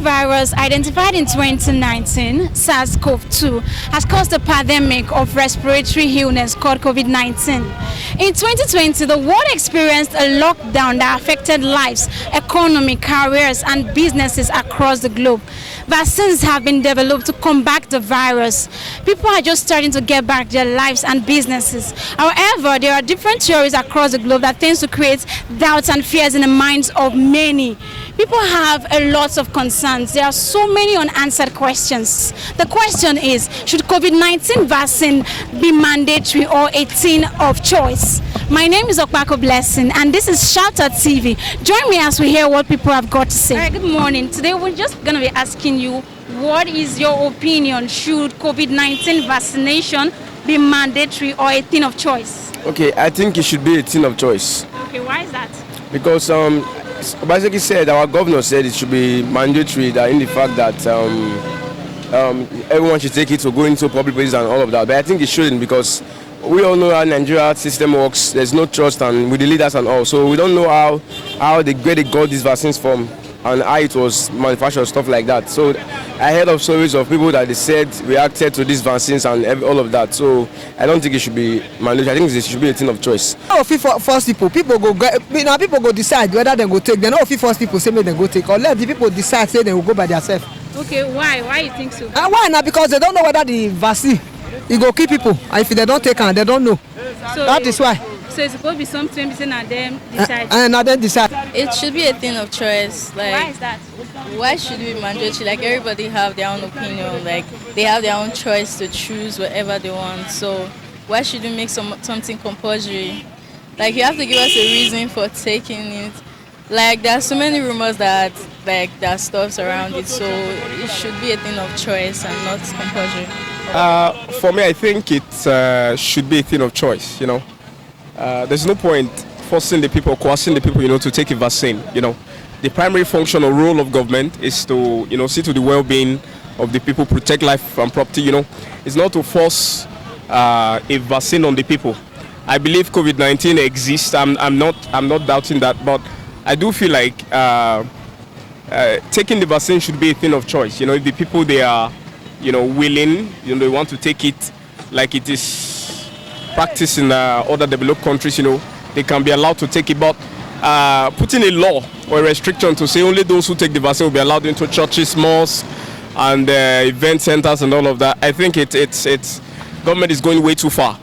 coronavirus, identified in 2019, SARS-CoV-2, has caused a pandemic of respiratory illness called COVID-19. In 2020, the world experienced a lockdown that affected lives, economy, careers, and businesses across the globe. Vaccines have been developed to combat the virus. People are just starting to get back their lives and businesses. However, there are different theories across the globe that tend to create doubts and fears in the minds of many. People have a lot of concerns. There are so many unanswered questions. The question is, should COVID-19 vaccine be mandatory or a thing of choice? My name is Okpako Blessing, and this is Shoutout TV. Join me as we hear what people have got to say. All right, good morning. Today we're just going to be asking you, what is your opinion? Should COVID-19 vaccination be mandatory or a thing of choice? Okay, I think it should be a thing of choice. Okay, why is that? Because basically said, our governor said it should be mandatory, that in the fact that everyone should take it to go into public places and all of that. But I think it shouldn't, because we all know how Nigeria system works. There's no trust and with the leaders and all. So we don't know where they got these vaccines from and how it was manufactured, stuff like that. So I heard of stories of people that they said reacted to these vaccines and all of that. So I don't think it should be mandatory. I think it should be a thing of choice. No, force people go decide whether they go take. They don't force people say make them go take, or let the people decide say they will go by themselves. Okay, why? Why you think so? Why not? Because they don't know whether the vaccine it go kill people, and if they don't take it, they don't know. So that is why. So it's supposed to be something between them decide. And then decide. It should be a thing of choice. Like, why is that? Why should it be mandatory? Like, everybody have their own opinion. Like, they have their own choice to choose whatever they want. So why should we make something compulsory? Like, you have to give us a reason for taking it. Like, there are so many rumors that there are stuffs around it. So it should be a thing of choice and not compulsory. For me, I think it should be a thing of choice. There's no point forcing the people, coercing the people, to take a vaccine. The primary function or role of government is to, see to the well-being of the people, protect life and property. It's not to force a vaccine on the people. I believe COVID-19 exists. I'm not doubting that, but I do feel like taking the vaccine should be a thing of choice. If the people they are, willing, they want to take it, like it is practiced in other developed countries, they can be allowed to take it. But putting a law or a restriction to say only those who take the vaccine will be allowed into churches, mosques, and event centers and all of that, I think it's government is going way too far.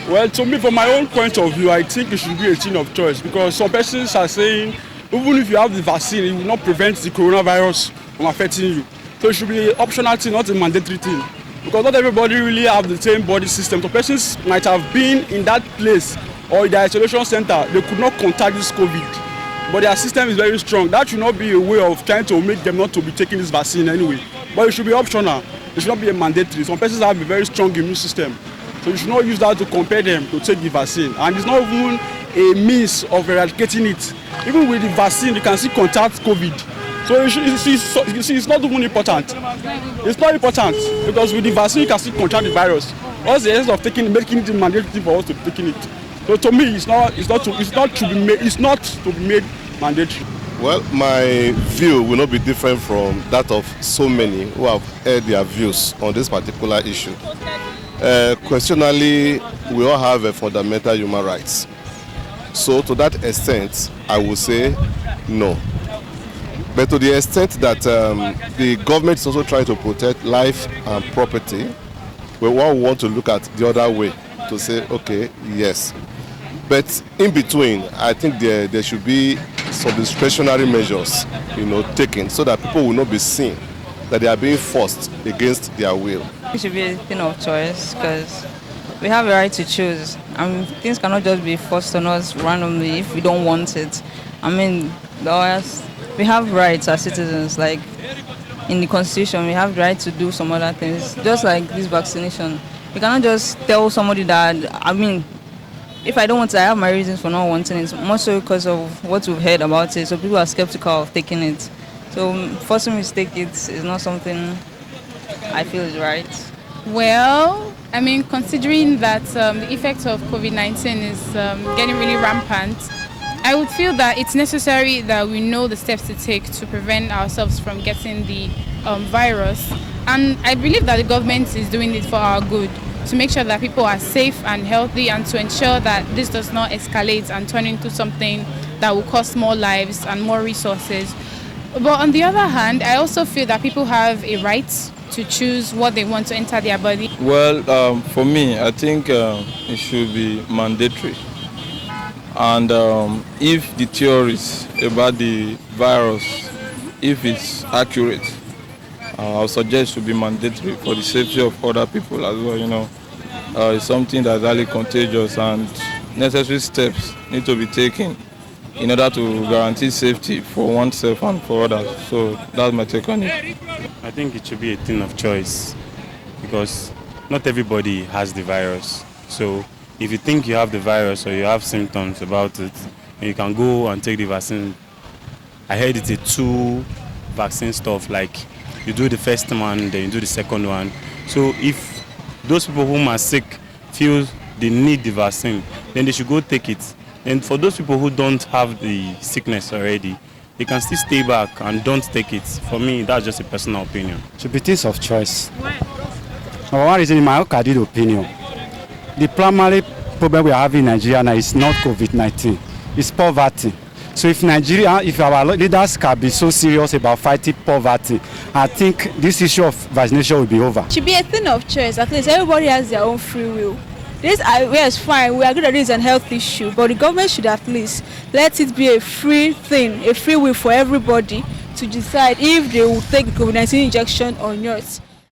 Well, to me, from my own point of view, I think it should be a thing of choice, because some persons are saying even if you have the vaccine, it will not prevent the coronavirus from affecting you. So it should be an optional thing, not a mandatory thing. Because not everybody really have the same body system. So persons might have been in that place or in the isolation center, they could not contact this COVID. But their system is very strong. That should not be a way of trying to make them not to be taking this vaccine anyway. But it should be optional. It should not be a mandatory. Some persons have a very strong immune system. So you should not use that to compel them to take the vaccine. And it's not even a means of eradicating it. Even with the vaccine, you can still contact COVID. So you see, it's not even important. It's not important, because with the vaccine you can still contract the virus. What's the essence of making it mandatory for us to be taking it? So to me, it's not to be made mandatory. Well, my view will not be different from that of so many who have heard their views on this particular issue. Questionally, we all have a fundamental human rights. So to that extent, I would say no. But to the extent that the government is also trying to protect life and property, we want to look at the other way to say, okay, yes. But in between, I think there should be some discretionary measures, taken, so that people will not be seen that they are being forced against their will. It should be a thing of choice, because we have a right to choose. Things cannot just be forced on us randomly if we don't want it. We have rights as citizens, like in the Constitution, we have the right to do some other things, just like this vaccination. You cannot just tell somebody that, if I don't want it, I have my reasons for not wanting it, more so because of what we've heard about it, so people are skeptical of taking it. So forcing me to take it is not something I feel is right. Well, considering that the effect of COVID-19 is getting really rampant, I would feel that it's necessary that we know the steps to take to prevent ourselves from getting the virus. And I believe that the government is doing it for our good, to make sure that people are safe and healthy, and to ensure that this does not escalate and turn into something that will cost more lives and more resources. But on the other hand, I also feel that people have a right to choose what they want to enter their body. Well, for me, I think it should be mandatory. And if the theories about the virus, if it's accurate, I suggest it should be mandatory for the safety of other people as well. It's something that's highly contagious, and necessary steps need to be taken in order to guarantee safety for oneself and for others. So that's my take on it. I think it should be a thing of choice, because not everybody has the virus. So if you think you have the virus or you have symptoms about it, you can go and take the vaccine. I heard it's a 2 vaccine stuff, like you do the first one, then you do the second one. So if those people who are sick feel they need the vaccine, then they should go take it. And for those people who don't have the sickness already, they can still stay back and don't take it. For me, that's just a personal opinion. Should be things of choice. Number one reason, in my own candid opinion, the primary problem we are having in Nigeria now is not COVID-19, it's poverty. So if our leaders can be so serious about fighting poverty, I think this issue of vaccination will be over. It should be a thing of choice. At least everybody has their own free will. This is fine. We agree that this is an health issue, but the government should at least let it be a free thing, a free will for everybody to decide if they will take the COVID-19 injection or not.